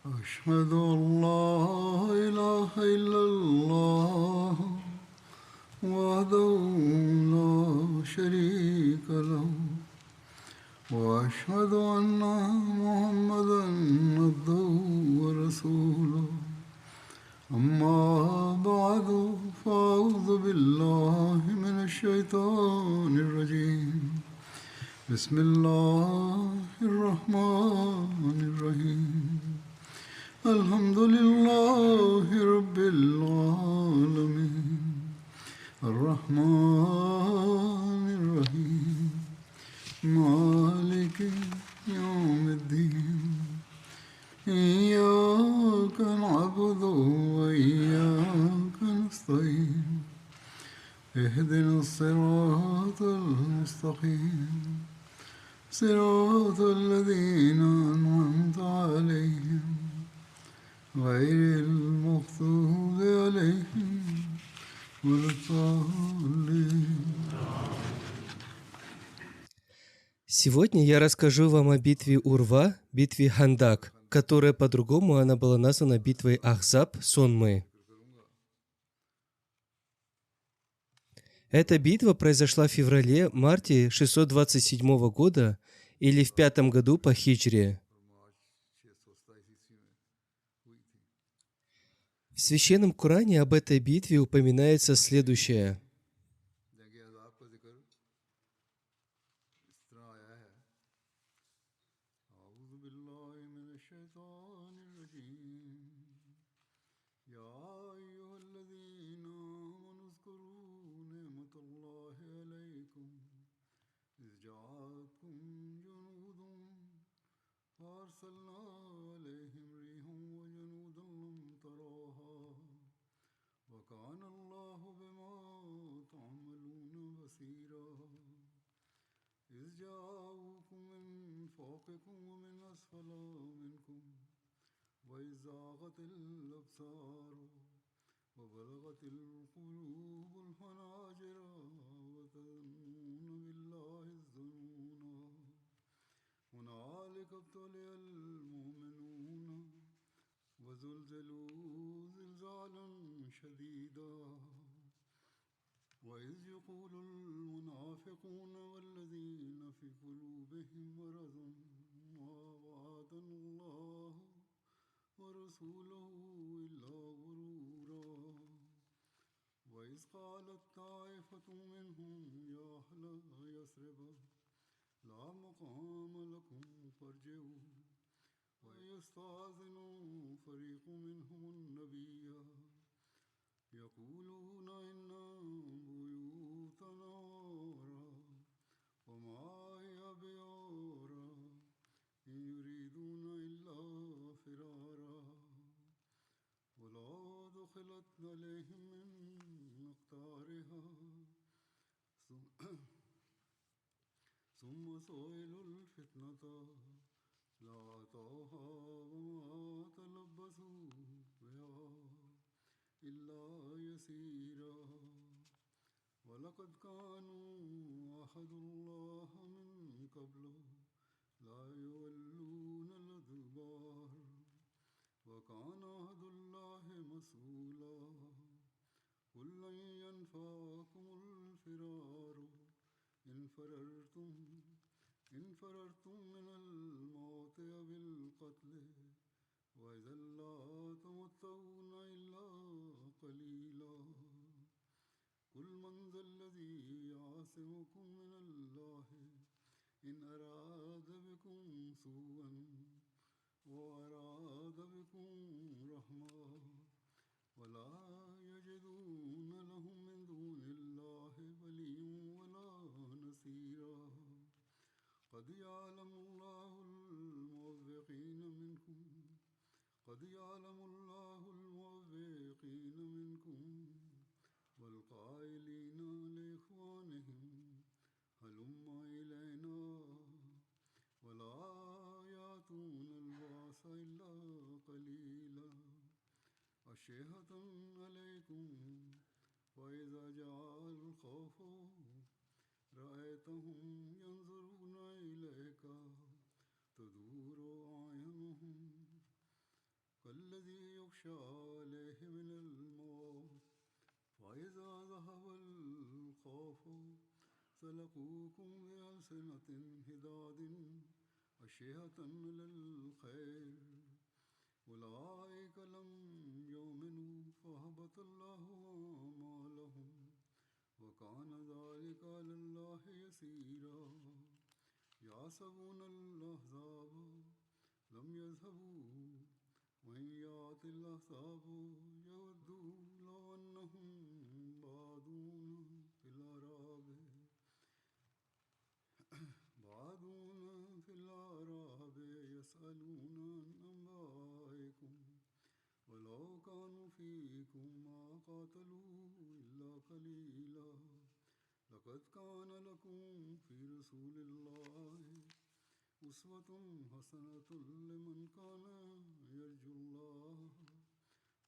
أشهد أن لا إله إلا الله وحده لا شريك له وأشهد أن محمدا عبده ورسوله أما بعد فأعوذ بالله من الشيطان الرجيم بسم الله الرحمن الرحيم الحمد لله رب العالمين الرحمن الرحيم مالك يوم الدين إياك نعبد وإياك نستعين اهدنا الصراط المستقيم صراط الذين أنعمت عليهم غير المغضوب عليهم ولا الضالين. Сегодня я расскажу вам о битве Урва, битве Хандак, которая по-другому она была названа битвой Ахзаб Сонмы. Эта битва произошла в феврале-марте 627 года или в 5 году по хиджре. В Священном Коране об этой битве упоминается следующее. وكان الله بما تعملون بصيرا إذ جاءوكم من فوقكم ومن أسفل منكم وإذ زاغت الأبصار وبلغت القلوب الحناجر وتظنون بالله الظنونا هنالك ابتلي المؤمنون وزلزلوا زلزالا شديدا وإذ يقول المنافقون والذين في قلوبهم مرض ما وعدنا الله ورسوله إلا غرورا وإذ قالت طائفة منهم يا أهل يثرب لا مقام لكم فارجعوا ويستأذن فريق منهم النبي يقولون إن بيوتنا عورة وما هي بعورة إن يريدون إلا فرارا ولو دخلت عليهم من أقطارها ثم سئلوا الفتنة لأتوها وما تلبسوا بها إلا يسيرا ولقد كانوا عهدوا الله من قبل لا يولون الأدبار وكان عهد الله مسؤولا قل لن ينفعكم الفرار إن فررتم من الموت أو القتل وإذا لا تمتعون إلا قليلا قل من ذا الذي يعصمكم من الله إن أراد بكم سوءا وأراد بكم رحمة ولا يجدون لهم من دون الله وليا ولا نصيرا قد يعلم الله الموفقين منكم والقائلين لإخوانهم هلم إلينا ولا يأتون البأس إلا قليلا أشهة عليكم وإذا جاء الخوف رأيتهم ينظرون إليك تدور أعينهم الذي يخشى عليه من الموت فإذا ذهب الخوف سلقوكم بألسنة حداد أشهة للخير أولئك لم يؤمنوا فأهبط الله أعمالهم وكان ذلك على الله يسيرا يحسبون الأحزاب لم يذهبوا وإن يأتي الأحزاب يودوا لو أنهم بادون في الأعراب يسألون عن أنبائكم ولو كانوا فيكم ما قاتلوا إلا قليلا لقد كان لكم في رسول الله أسوة حسنة لمن كان يرجو الله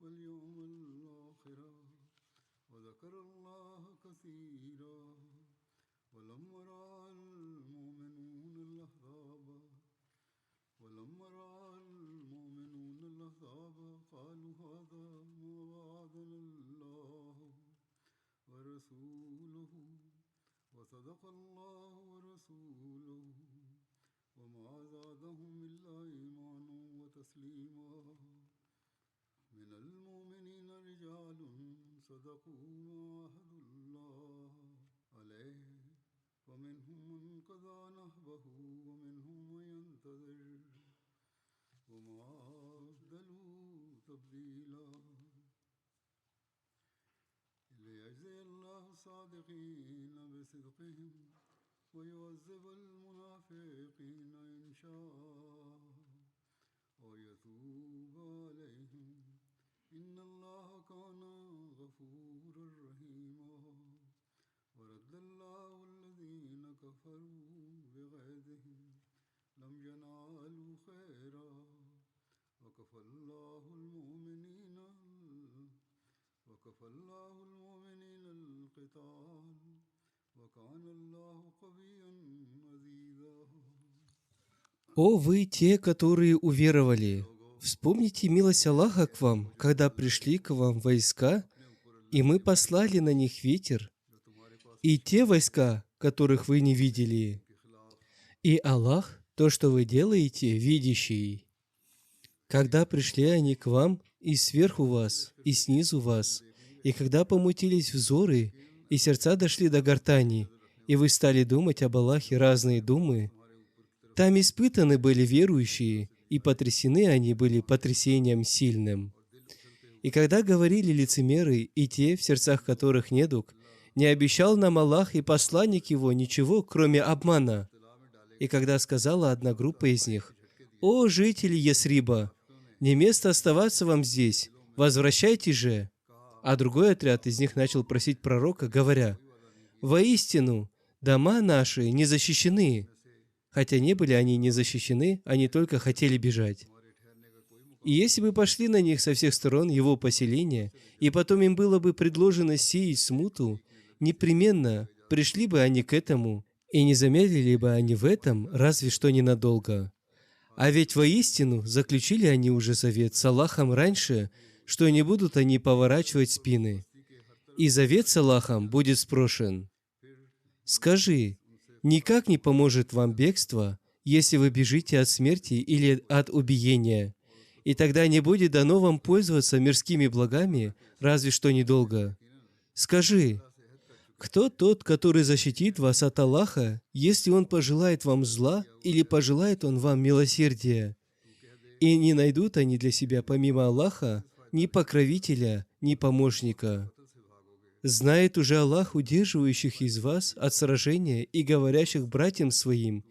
واليوم الآخر وذكر الله كثيرا ولما رأى المؤمنون الأحزاب قالوا هذا ما وعدنا الله ورسوله وصدق الله ورسوله وما زادهم إلا إيمانا وتسليما من المؤمنين رجال صدقوا ما عاهدوا الله عليه ومنهم من قضى نحبه ومنهم من ينتظر وما بدلوا تبديلا ليجزي الله الصادقين بصدقهم ويعذب المنافقين إن شاء ويتوب عليهم إن الله كان غفورا رحيما ورد الله الذين كفروا بغيظهم لم ينالوا خيرا وكفى الله المؤمنين القتال وكان الله قويا عزيزا. О вы, те, которые уверовали, вспомните милость Аллаха к вам, когда пришли к вам войска, и мы послали на них ветер, и те войска, которых вы не видели. И Аллах, то, что вы делаете, видящий. Когда пришли они к вам и сверху вас, и снизу вас, и когда помутились взоры, и сердца дошли до гортани, и вы стали думать об Аллахе разные думы, там испытаны были верующие, и потрясены они были потрясением сильным. И когда говорили лицемеры, и те, в сердцах которых недуг, не обещал нам Аллах и посланник Его ничего, кроме обмана. И когда сказала одна группа из них: «О, жители Ясриба, не место оставаться вам здесь, возвращайтесь же!» А другой отряд из них начал просить пророка, говоря: «Воистину, дома наши не защищены». Хотя не были они не защищены, они только хотели бежать. И если бы пошли на них со всех сторон его поселения, и потом им было бы предложено сеять смуту, непременно пришли бы они к этому, и не замедлили бы они в этом, разве что ненадолго. А ведь воистину заключили они уже завет с Аллахом раньше, что не будут они поворачивать спины. И завет с Аллахом будет спрошен. Скажи, никак не поможет вам бегство, если вы бежите от смерти или от убиения, и тогда не будет дано вам пользоваться мирскими благами, разве что недолго. Скажи, кто тот, который защитит вас от Аллаха, если Он пожелает вам зла или пожелает Он вам милосердия? И не найдут они для себя помимо Аллаха ни покровителя, ни помощника. Знает уже Аллах удерживающих из вас от сражения и говорящих братьям своим: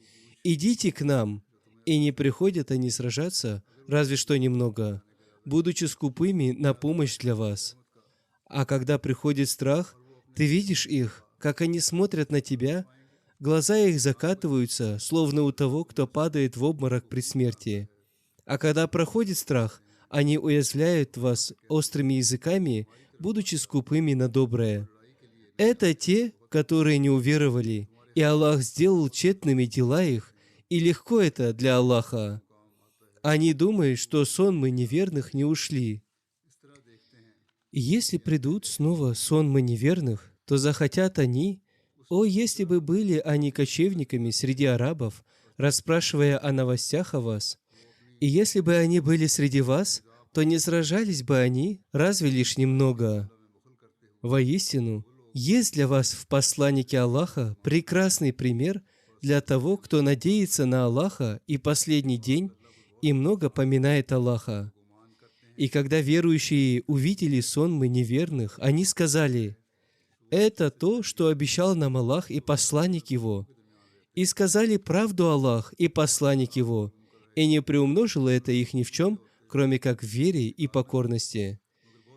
«Идите к нам», и не приходят они сражаться, разве что немного, будучи скупыми на помощь для вас. А когда приходит страх, ты видишь их, как они смотрят на тебя, глаза их закатываются, словно у того, кто падает в обморок при смерти. А когда проходит страх, они уязвляют вас острыми языками, будучи скупыми на доброе. Это те, которые не уверовали, и Аллах сделал тщетными дела их, и легко это для Аллаха. Они думают, что сонмы неверных не ушли. И если придут снова сонмы неверных, то захотят они, о, если бы были они кочевниками среди арабов, расспрашивая о новостях о вас, и если бы они были среди вас, то не сражались бы они, разве лишь немного. Воистину, есть для вас в посланнике Аллаха прекрасный пример для того, кто надеется на Аллаха и последний день и много поминает Аллаха. И когда верующие увидели сонмы неверных, они сказали: «Это то, что обещал нам Аллах и посланник Его». И сказали правду Аллах и посланник Его, и не приумножило это их ни в чем, кроме как в вере и покорности.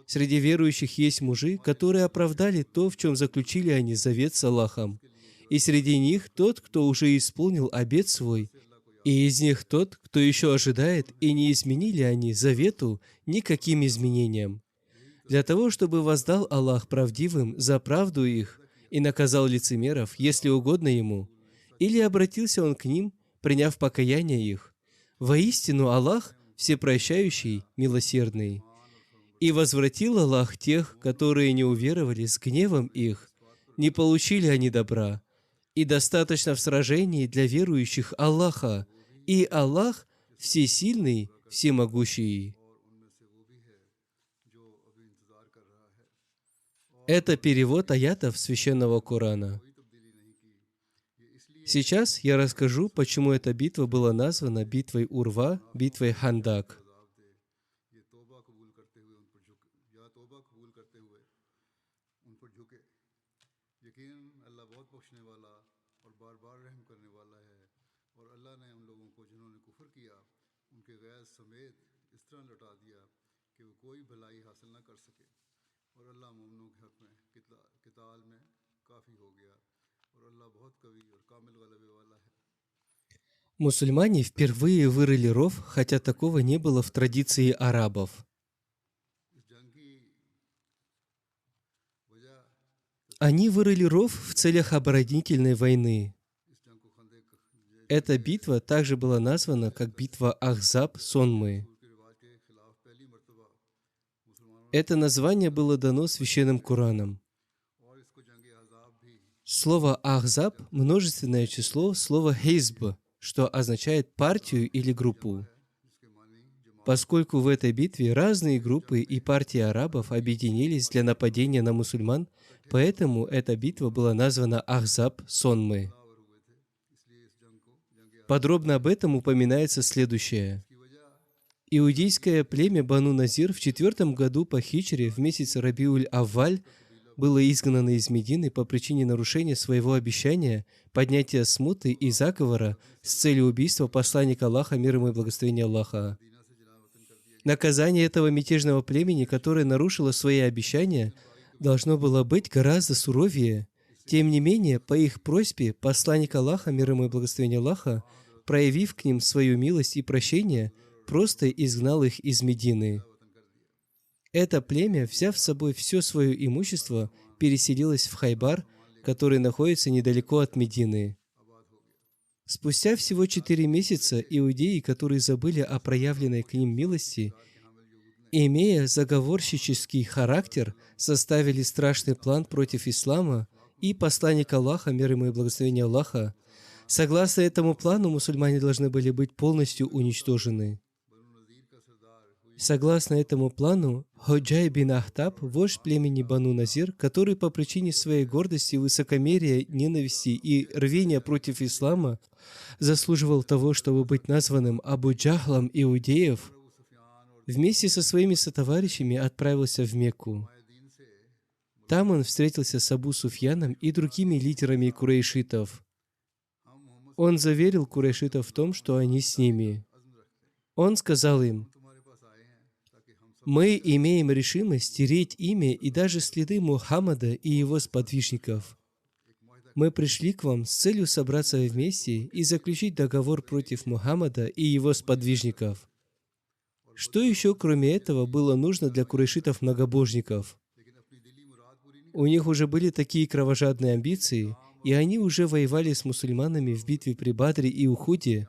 Среди верующих есть мужи, которые оправдали то, в чем заключили они завет с Аллахом. И среди них тот, кто уже исполнил обет свой, и из них тот, кто еще ожидает, и не изменили они завету никаким изменением. Для того, чтобы воздал Аллах правдивым за правду их и наказал лицемеров, если угодно Ему, или обратился Он к ним, приняв покаяние их. Воистину Аллах всепрощающий, милосердный. И возвратил Аллах тех, которые не уверовали, с гневом их, не получили они добра. И достаточно в сражении для верующих Аллаха, и Аллах всесильный, всемогущий. Это перевод аятов Священного Корана. Сейчас я расскажу, почему эта битва была названа битвой Урва, битвой Хандак. Мусульмане впервые вырыли ров, хотя такого не было в традиции арабов. Они вырыли ров в целях оборонительной войны. Эта битва также была названа как битва Ахзаб Сонмы. Это название было дано Священным Кораном. Слово «Ахзаб» — множественное число слова «хизб», что означает партию или группу. Поскольку в этой битве разные группы и партии арабов объединились для нападения на мусульман, поэтому эта битва была названа Ахзаб Сонмы. Подробно об этом упоминается следующее. Иудейское племя Бану Назир в 4 году по хиджре в месяц Рабиуль-Авваль было изгнано из Медины по причине нарушения своего обещания, поднятия смуты и заговора с целью убийства посланника Аллаха, мир ему и благословения Аллаха. Наказание этого мятежного племени, которое нарушило свои обещания, должно было быть гораздо суровее. Тем не менее, по их просьбе посланник Аллаха, мир ему и благословения Аллаха, проявив к ним свою милость и прощение, просто изгнал их из Медины. Это племя, взяв с собой все свое имущество, переселилось в Хайбар, который находится недалеко от Медины. Спустя всего 4 месяца иудеи, которые забыли о проявленной к ним милости, имея заговорщический характер, составили страшный план против ислама и посланника Аллаха, мир ему и благословения Аллаха. Согласно этому плану, мусульмане должны были быть полностью уничтожены. Согласно этому плану, Ходжай бин Ахтаб, вождь племени Бану Назир, который по причине своей гордости, высокомерия, ненависти и рвения против ислама заслуживал того, чтобы быть названным Абу Джахлом иудеев, вместе со своими сотоварищами отправился в Мекку. Там он встретился с Абу Суфьяном и другими лидерами курейшитов. Он заверил курейшитов в том, что они с ними. Он сказал им: «Мы имеем решимость стереть имя и даже следы Мухаммада и его сподвижников. Мы пришли к вам с целью собраться вместе и заключить договор против Мухаммада и его сподвижников». Что еще, кроме этого, было нужно для курейшитов-многобожников? У них уже были такие кровожадные амбиции, и они уже воевали с мусульманами в битве при Бадре и Ухуде.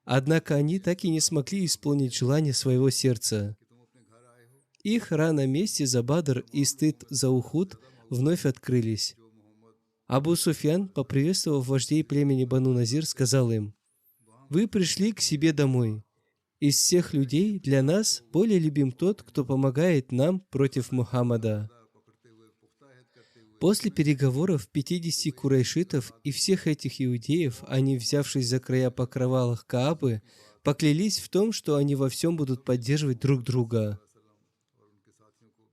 Однако они так и не смогли исполнить желание своего сердца. Их рана мести за Бадр и стыд за Ухуд вновь открылись. Абу Суфьян, поприветствовав вождей племени Бану Назир, сказал им: «Вы пришли к себе домой. Из всех людей для нас более любим тот, кто помогает нам против Мухаммада». После переговоров 50 курайшитов и всех этих иудеев, они, взявшись за края покрывала Каабы, поклялись в том, что они во всем будут поддерживать друг друга.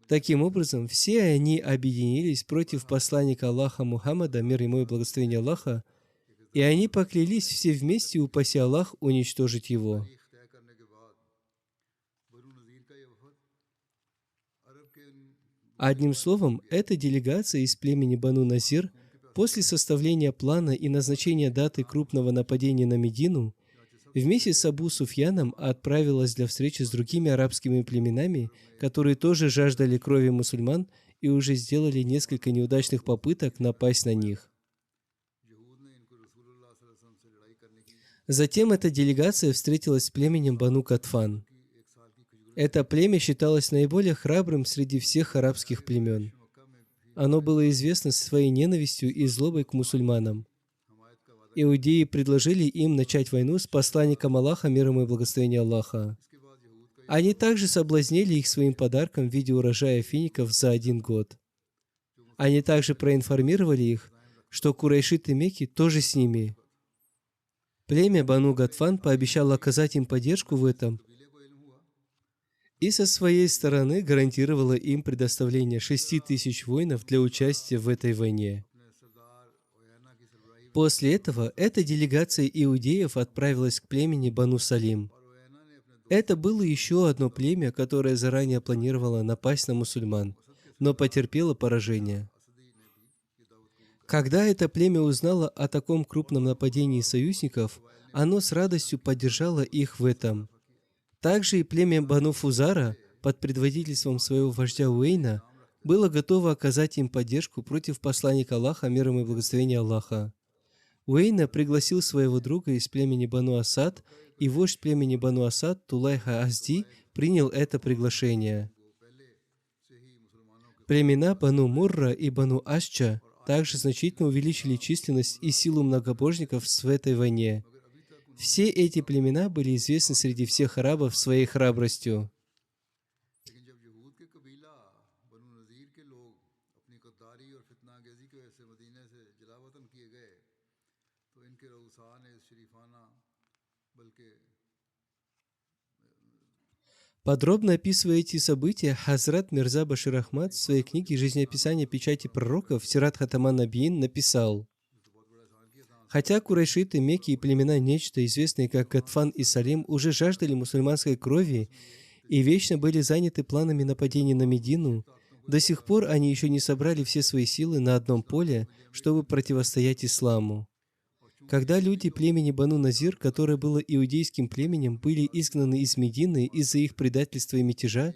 Таким образом, все они объединились против посланника Аллаха Мухаммада, мир ему и благословение Аллаха, и они поклялись все вместе, упаси Аллах, уничтожить его. Одним словом, эта делегация из племени Бану Назир после составления плана и назначения даты крупного нападения на Медину вместе с Абу Суфьяном отправилась для встречи с другими арабскими племенами, которые тоже жаждали крови мусульман и уже сделали несколько неудачных попыток напасть на них. Затем эта делегация встретилась с племенем Бану Катфан. Это племя считалось наиболее храбрым среди всех арабских племен. Оно было известно своей ненавистью и злобой к мусульманам. Иудеи предложили им начать войну с посланником Аллаха, мир ему и благословение Аллаха. Они также соблазнили их своим подарком в виде урожая фиников за 1 год. Они также проинформировали их, что курайшиты Мекки тоже с ними. Племя Бану Гатфан пообещало оказать им поддержку в этом и со своей стороны гарантировало им предоставление 6000 воинов для участия в этой войне. После этого эта делегация иудеев отправилась к племени Бану Салим. Это было еще одно племя, которое заранее планировало напасть на мусульман, но потерпело поражение. Когда это племя узнало о таком крупном нападении союзников, оно с радостью поддержало их в этом. Также и племя Бану Фузара под предводительством своего вождя Уэйна было готово оказать им поддержку против посланника Аллаха, мир ему и благословение Аллаха. Уэйна пригласил своего друга из племени Бану Асад, и вождь племени Бану Асад Тулайха Азди принял это приглашение. Племена Бану Мурра и Бану Ашча также значительно увеличили численность и силу многобожников в этой войне. Все эти племена были известны среди всех арабов своей храбростью. Подробно описывая эти события, Хазрат Мирза Башир Ахмад в своей книге «Жизнеописание печати пророков» Сират Хатаман Набиин написал: «Хотя курайшиты, Мекки и племена Нечта, известные как Гатфан и Салим, уже жаждали мусульманской крови и вечно были заняты планами нападения на Медину, до сих пор они еще не собрали все свои силы на одном поле, чтобы противостоять исламу. Когда люди племени Бану Назир, которое было иудейским племенем, были изгнаны из Медины из-за их предательства и мятежа,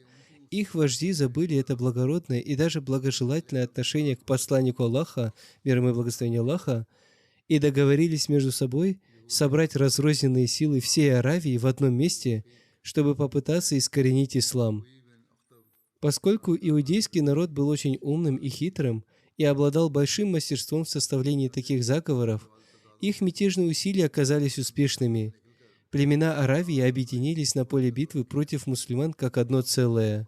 их вожди забыли это благородное и даже благожелательное отношение к посланнику Аллаха, мир ему и благословение Аллаха, и договорились между собой собрать разрозненные силы всей Аравии в одном месте, чтобы попытаться искоренить ислам. Поскольку иудейский народ был очень умным и хитрым и обладал большим мастерством в составлении таких заговоров, их мятежные усилия оказались успешными. Племена Аравии объединились на поле битвы против мусульман как одно целое.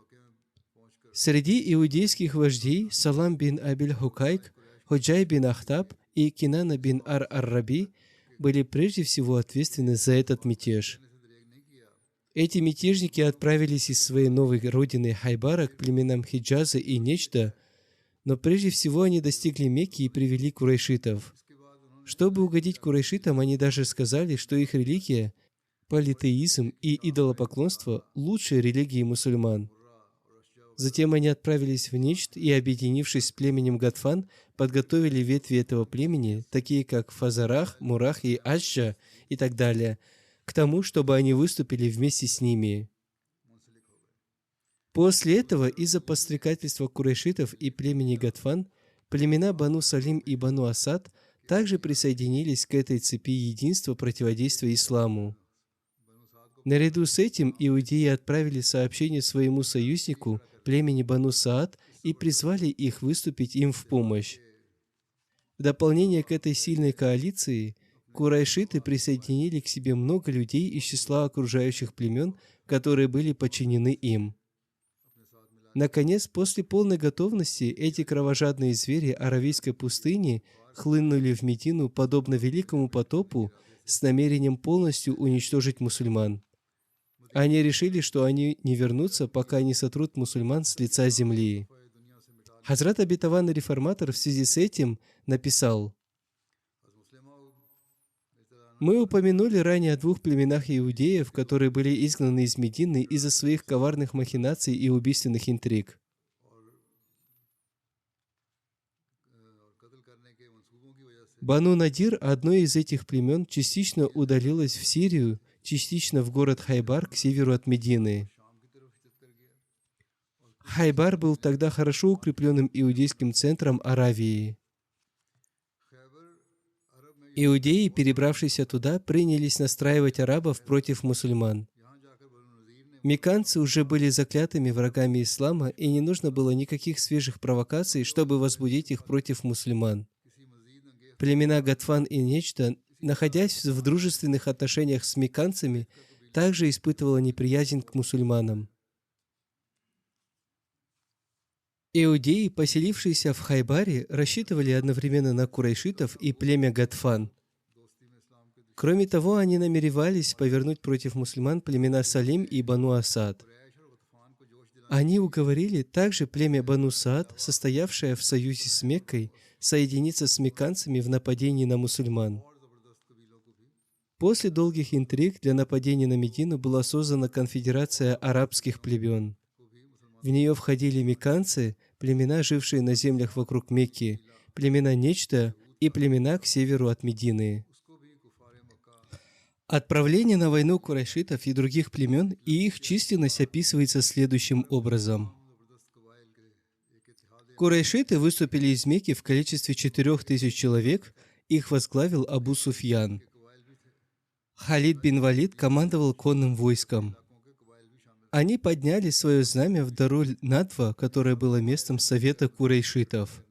Среди иудейских вождей Салам бин Абиль Хукайк, Худжай бин Ахтаб и Кинана бин Ар-Ар-Раби были прежде всего ответственны за этот мятеж. Эти мятежники отправились из своей новой родины Хайбара к племенам Хиджаза и Нечда, но прежде всего они достигли Мекки и привели курайшитов. Чтобы угодить курайшитам, они даже сказали, что их религия, политеизм и идолопоклонство лучшие религии мусульман. Затем они отправились в Нечд и, объединившись с племенем Гатфан, подготовили ветви этого племени, такие как Фазарах, Мурах и Аджа и так далее, к тому, чтобы они выступили вместе с ними. После этого, из-за подстрекательства курайшитов и племени Гатфан, племена Бану Салим и Бану Асад также присоединились к этой цепи единства противодействия исламу. Наряду с этим иудеи отправили сообщение своему союзнику, племени Бану Саад, и призвали их выступить им в помощь. В дополнение к этой сильной коалиции, курайшиты присоединили к себе много людей из числа окружающих племен, которые были подчинены им. Наконец, после полной готовности, эти кровожадные звери аравийской пустыни хлынули в Медину, подобно великому потопу, с намерением полностью уничтожить мусульман. Они решили, что они не вернутся, пока не сотрут мусульман с лица земли. Хазрат обетованный реформатор в связи с этим написал: «Мы упомянули ранее о двух племенах иудеев, которые были изгнаны из Медины из-за своих коварных махинаций и убийственных интриг. Бану Надир, одно из этих племен, частично удалилось в Сирию, частично в город Хайбар к северу от Медины. Хайбар был тогда хорошо укрепленным иудейским центром Аравии. Иудеи, перебравшиеся туда, принялись настраивать арабов против мусульман. Мекканцы уже были заклятыми врагами ислама, и не нужно было никаких свежих провокаций, чтобы возбудить их против мусульман. Племена Гатфан и Нечда, находясь в дружественных отношениях с мекканцами, также испытывала неприязнь к мусульманам. Иудеи, поселившиеся в Хайбаре, рассчитывали одновременно на курайшитов и племя Гатфан. Кроме того, они намеревались повернуть против мусульман племена Салим и Бану Асад. Они уговорили также племя Бану Саад, состоявшее в союзе с Меккой, соединиться с мекканцами в нападении на мусульман. После долгих интриг для нападения на Медину была создана конфедерация арабских племен. В нее входили мекканцы, племена, жившие на землях вокруг Мекки, племена Нечда и племена к северу от Медины. Отправление на войну курайшитов и других племен и их численность описывается следующим образом. Курайшиты выступили из Мекки в количестве 4000 человек, их возглавил Абу Суфьян. Халид бин Валид командовал конным войском. Они подняли свое знамя в Даруль-Надва, которое было местом совета курайшитов.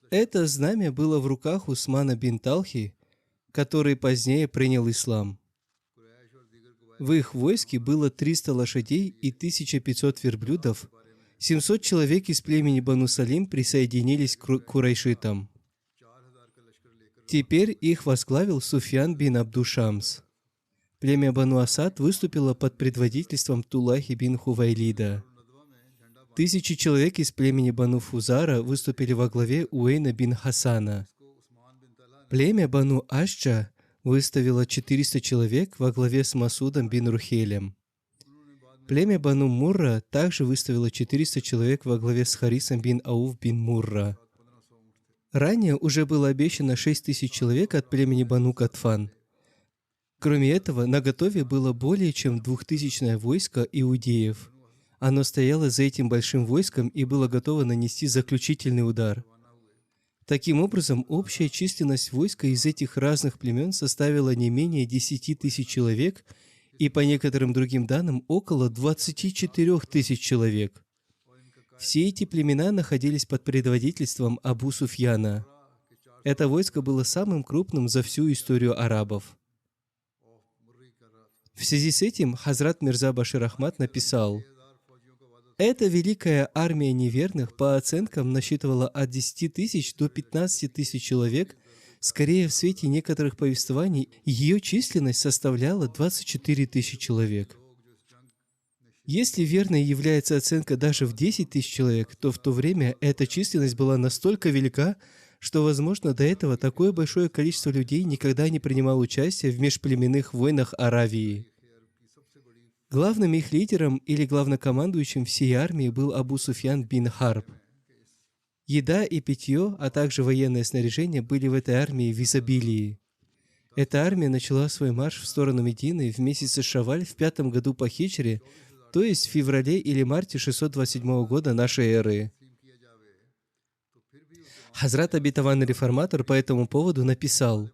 Это знамя было в руках Усмана бин Талхи, который позднее принял ислам. В их войске было 300 лошадей и 1500 верблюдов. 700 человек из племени Бану Салим присоединились к курайшитам. Теперь их возглавил Суфьян бин Абду-Шамс. Племя Бану Асад выступило под предводительством Тулахи бин Хувайлида. 1000 человек из племени Бану Фузара выступили во главе Уэйна бин Хасана. Племя Бану Ашча выставило 400 человек во главе с Масудом бин Рухелем. Племя Бану Мурра также выставило 400 человек во главе с Харисом бин Ауф бин Мурра. Ранее уже было обещано 6000 человек от племени Бану Катфан. Кроме этого, наготове было более чем 2000 войско иудеев. Оно стояло за этим большим войском и было готово нанести заключительный удар. Таким образом, общая численность войска из этих разных племен составила не менее 10 000 человек и, по некоторым другим данным, около 24 000 человек. Все эти племена находились под предводительством Абу Суфьяна. Это войско было самым крупным за всю историю арабов. В связи с этим Хазрат Мирза Башир Ахмад написал: «Эта великая армия неверных, по оценкам, насчитывала от 10 000 до 15 000 человек. Скорее, в свете некоторых повествований, ее численность составляла 24 000 человек. Если верной является оценка даже в 10 000 человек, то в то время эта численность была настолько велика, что, возможно, до этого такое большое количество людей никогда не принимало участие в межплеменных войнах Аравии. Главным их лидером или главнокомандующим всей армии был Абу Суфьян бин Харб. Еда и питье, а также военное снаряжение были в этой армии в изобилии. Эта армия начала свой марш в сторону Медины в месяце Шаваль в 5-м году по хиджре, то есть в феврале или марте 627 года нашей эры. Хазрат обетованный реформатор по этому поводу написал: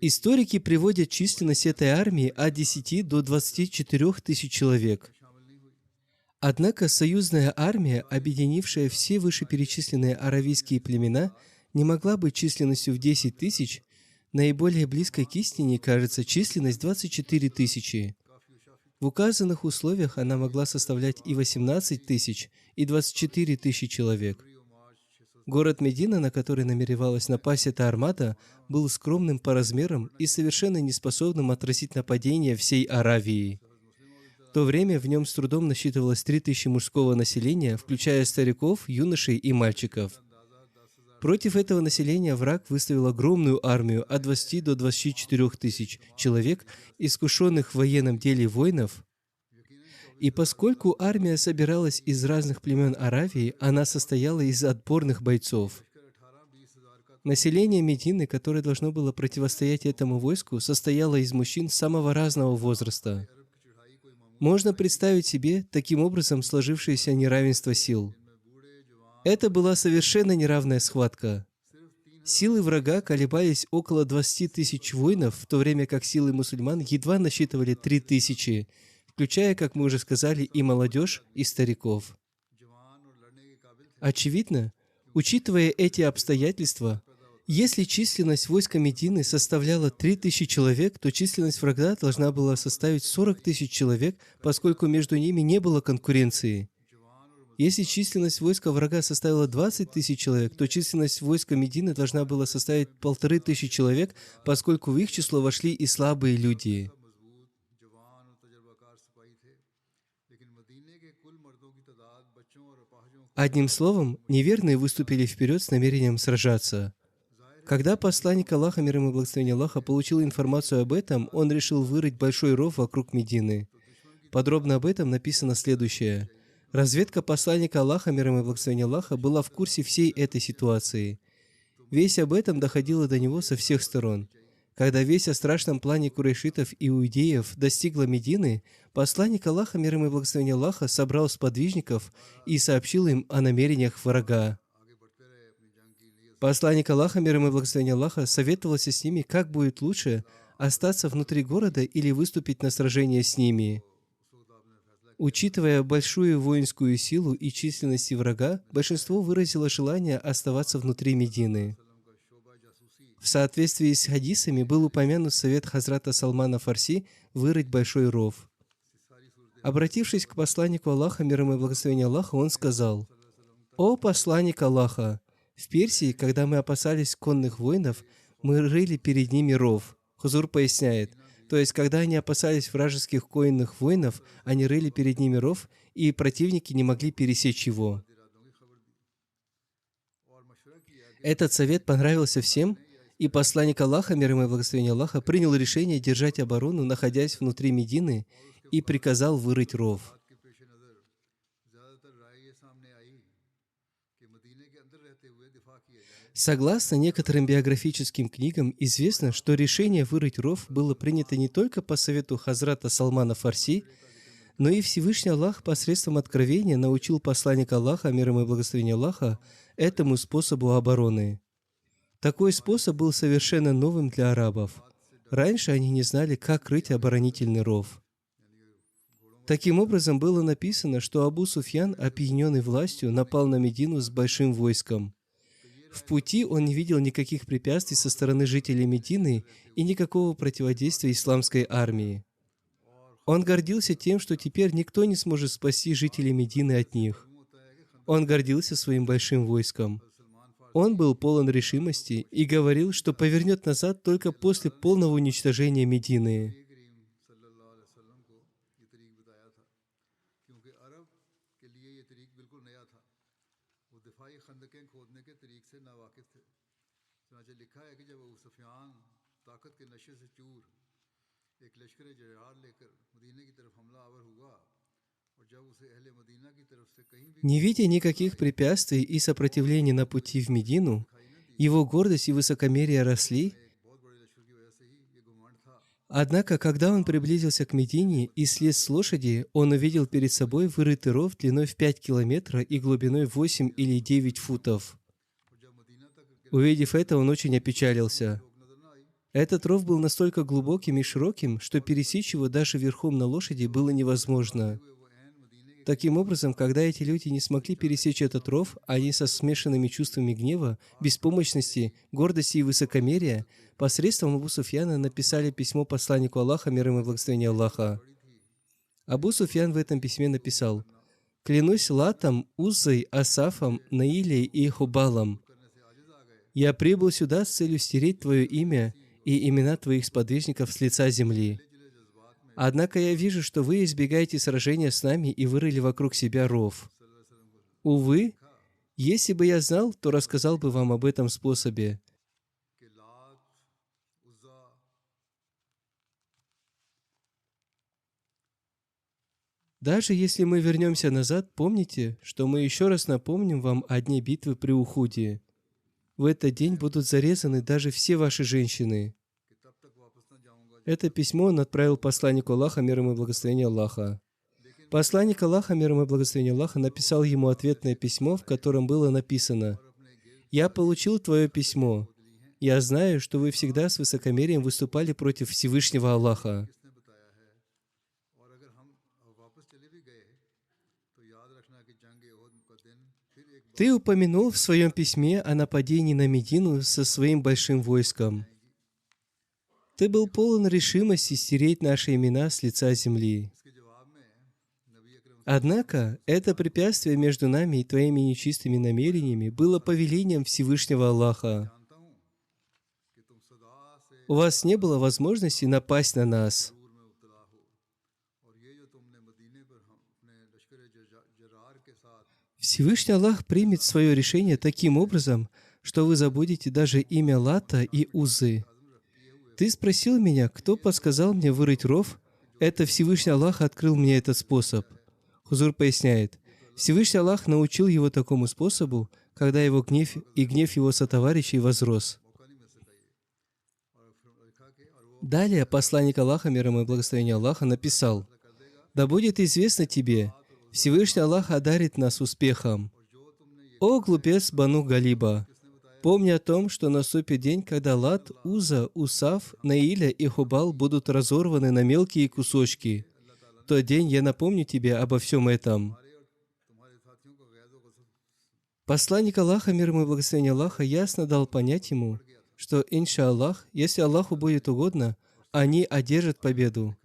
Историки приводят численность этой армии от 10 до 24 тысяч человек. Однако союзная армия, объединившая все вышеперечисленные аравийские племена, не могла быть численностью в 10 тысяч. Наиболее близкой к истине кажется численность 24 тысячи. В указанных условиях она могла составлять и 18 тысяч, и 24 тысячи человек. Город Медина, на который намеревалась напасть эта армада, был скромным по размерам и совершенно неспособным отразить нападение всей Аравии. В то время в нем с трудом насчитывалось 3000 мужского населения, включая стариков, юношей и мальчиков. Против этого населения враг выставил огромную армию от 20 до 24 тысяч человек, искушенных в военном деле воинов. И поскольку армия собиралась из разных племен Аравии, она состояла из отборных бойцов. Население Медины, которое должно было противостоять этому войску, состояло из мужчин самого разного возраста. Можно представить себе таким образом сложившееся неравенство сил. Это была совершенно неравная схватка. Силы врага колебались около 20 тысяч воинов, в то время как силы мусульман едва насчитывали 3000, включая, как мы уже сказали, и молодежь, и стариков. Очевидно, учитывая эти обстоятельства, если численность войска Медины составляла 3000 человек, то численность врага должна была составить 40 тысяч человек, поскольку между ними не было конкуренции. Если численность войска врага составила 20 тысяч человек, то численность войска Медины должна была составить 1500 человек, поскольку в их число вошли и слабые люди. Одним словом, неверные выступили вперед с намерением сражаться. Когда посланник Аллаха, мир ему и благословение Аллаха, получил информацию об этом, он решил вырыть большой ров вокруг Медины. Подробно об этом написано следующее. Разведка посланника Аллаха, мир ему и благословение Аллаха, была в курсе всей этой ситуации. Весть об этом доходила до него со всех сторон. Когда весть о страшном плане курайшитов и иудеев достигла Медины, посланник Аллаха, мир ему и благословение Аллаха, собрал сподвижников и сообщил им о намерениях врага. Посланник Аллаха, мир ему и благословение Аллаха, советовался с ними, как будет лучше остаться внутри города или выступить на сражение с ними. Учитывая большую воинскую силу и численность врага, большинство выразило желание оставаться внутри Медины. В соответствии с хадисами был упомянут совет Хазрата Салмана Фарси вырыть большой ров. Обратившись к посланнику Аллаха, мир ему и благословение Аллаха, он сказал: «О посланник Аллаха! В Персии, когда мы опасались конных воинов, мы рыли перед ними ров». Хузур поясняет, то есть, когда они опасались вражеских конных воинов, они рыли перед ними ров, и противники не могли пересечь его. Этот совет понравился всем, и посланник Аллаха, мир ему и благословение Аллаха, принял решение держать оборону, находясь внутри Медины, и приказал вырыть ров. Согласно некоторым биографическим книгам, известно, что решение вырыть ров было принято не только по совету Хазрата Салмана Фарси, но и Всевышний Аллах посредством откровения научил посланника Аллаха, мир ему и благословение Аллаха, этому способу обороны. Такой способ был совершенно новым для арабов. Раньше они не знали, как рыть оборонительный ров. Таким образом, было написано, что Абу Суфьян, опьяненный властью, напал на Медину с большим войском. В пути он не видел никаких препятствий со стороны жителей Медины и никакого противодействия исламской армии. Он гордился тем, что теперь никто не сможет спасти жителей Медины от них. Он гордился своим большим войском. Он был полон решимости и говорил, что повернет назад только после полного уничтожения Медины. Не видя никаких препятствий и сопротивления на пути в Медину, его гордость и высокомерие росли. Однако, когда он приблизился к Медине и слез с лошади, он увидел перед собой вырытый ров длиной в 5 километров и глубиной 8 или 9 футов. Увидев это, он очень опечалился. Этот ров был настолько глубоким и широким, что пересечь его даже верхом на лошади было невозможно. Таким образом, когда эти люди не смогли пересечь этот ров, они со смешанными чувствами гнева, беспомощности, гордости и высокомерия посредством Абу Суфьяна написали письмо посланнику Аллаха, мир ему и благословение Аллаха. Абу Суфьян в этом письме написал: «Клянусь Латом, Уззой, Асафом, Наилей и Хубалом. Я прибыл сюда с целью стереть твое имя и имена твоих сподвижников с лица земли. Однако я вижу, что вы избегаете сражения с нами и вырыли вокруг себя ров. Увы, если бы я знал, то рассказал бы вам об этом способе. Даже если мы вернемся назад, помните, что мы еще раз напомним вам о дне битвы при Ухуде. В этот день будут зарезаны даже все ваши женщины». Это письмо он отправил посланнику Аллаха, мир ему и благословение Аллаха. Посланник Аллаха, мир ему и благословение Аллаха, написал ему ответное письмо, в котором было написано: «Я получил твое письмо. Я знаю, что вы всегда с высокомерием выступали против Всевышнего Аллаха. Ты упомянул в своем письме о нападении на Медину со своим большим войском. Ты был полон решимости стереть наши имена с лица земли. Однако это препятствие между нами и твоими нечистыми намерениями было повелением Всевышнего Аллаха. У вас не было возможности напасть на нас. Всевышний Аллах примет свое решение таким образом, что вы забудете даже имя Лата и Узы. Ты спросил меня, кто подсказал мне вырыть ров? Это Всевышний Аллах открыл мне этот способ. Хузур поясняет: Всевышний Аллах научил его такому способу, когда его гнев и гнев его сотоварищей возрос. Далее посланник Аллаха, мир ему и благословение Аллаха, написал: «Да будет известно тебе, Всевышний Аллах одарит нас успехом. О глупец Бану Галиба! Помни о том, что наступит день, когда Лат, Уза, Усав, Наиля и Хубал будут разорваны на мелкие кусочки. В тот день я напомню тебе обо всем этом». Посланник Аллаха, мир ему и благословение Аллаха, ясно дал понять ему, что, иншаллах, если Аллаху будет угодно, они одержат победу.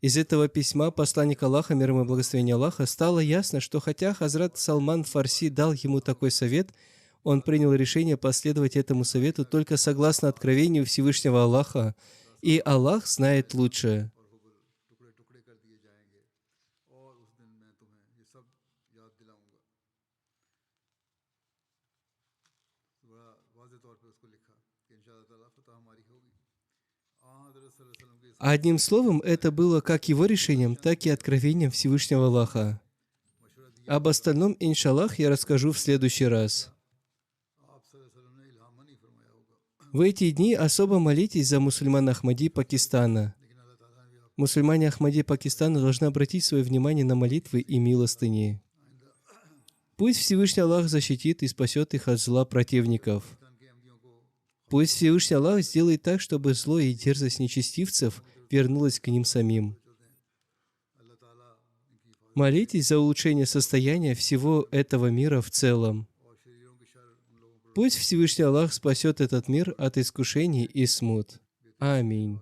Из этого письма посланник Аллаха, мир ему и благословение Аллаха, стало ясно, что хотя Хазрат Салман Фарси дал ему такой совет, он принял решение последовать этому совету только согласно откровению Всевышнего Аллаха, и Аллах знает лучше. Одним словом, это было как его решением, так и откровением Всевышнего Аллаха. Об остальном, иншаллах, я расскажу в следующий раз. В эти дни особо молитесь за мусульман Ахмади Пакистана. Мусульмане Ахмади Пакистана должны обратить свое внимание на молитвы и милостыни. Пусть Всевышний Аллах защитит и спасет их от зла противников. Пусть Всевышний Аллах сделает так, чтобы зло и дерзость нечестивцев вернулось к ним самим. Молитесь за улучшение состояния всего этого мира в целом. Пусть Всевышний Аллах спасет этот мир от искушений и смут. Аминь.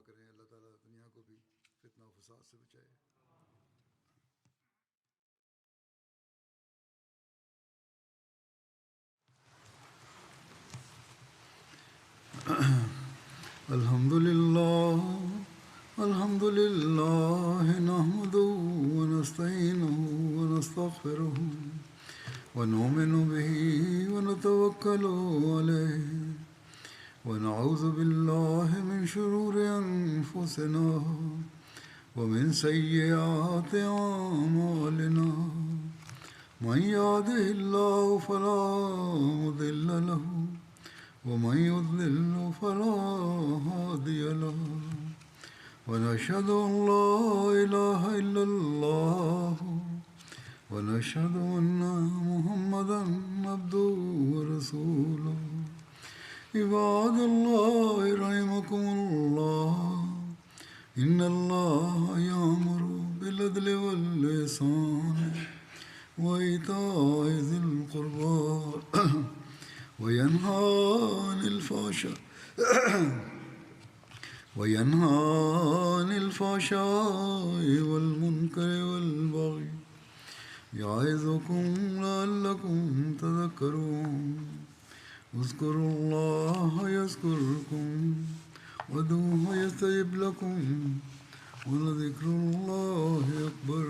الحمد لله نحمده ونستعينه ونستغفره ونؤمن به ونتوكل عليه ونعوذ بالله من شرور أنفسنا ومن سيئات أعمالنا من يهده الله فلا مضل له ومن يضلل فلا هادي له ونشهد أن لا إله إلا الله ونشهد أن محمدا عبده ورسوله عباد الله رحمكم الله الرحمن وإيتاء ذي القربى وينهى عن الفحشاء والمنكر والبغي يعظكم لعلكم تذكرون اذكروا الله يذكركم وادعوه يستجب لكم ولذكر الله أكبر